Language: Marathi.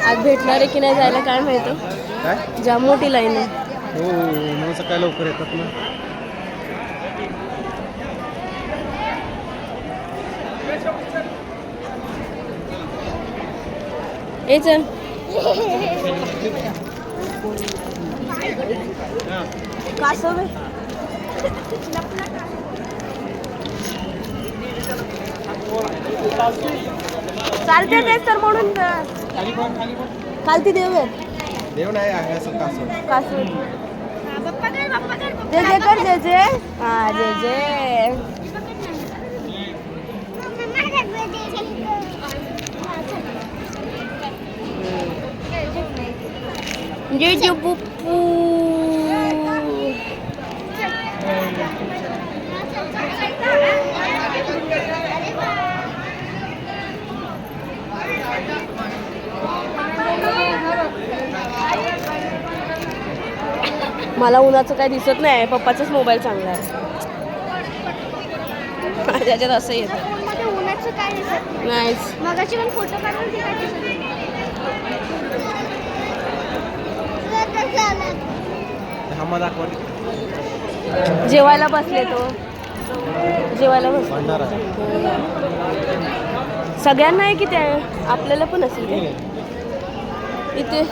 आज भेटणार आहे की नाही जायला काय माहिती. काय जाम मोठी लाईन आहे. हो मग सकाळी लवकर येतात ना. ए चल. कासव चालते तेच तर म्हणून खालती देव देव नाही आहे असं कासव. कासव जे जे कर जे जे हा जे जे जे जे पुप्पू. मला उन्हाचं काय दिसत नाही. पप्पाचाच मोबाईल चांगला आहे. माझ्याच्यात असं येतं उन्हाचं काय दिसत नाहीच. मगाची पण फोटो काढून ते काय दिसत थांबा दाखवा. जेवायला बसले तो. जेवायला बस भंडारा सगळ्यांना आहे की ते आपल्याला पण असेल ते इथे.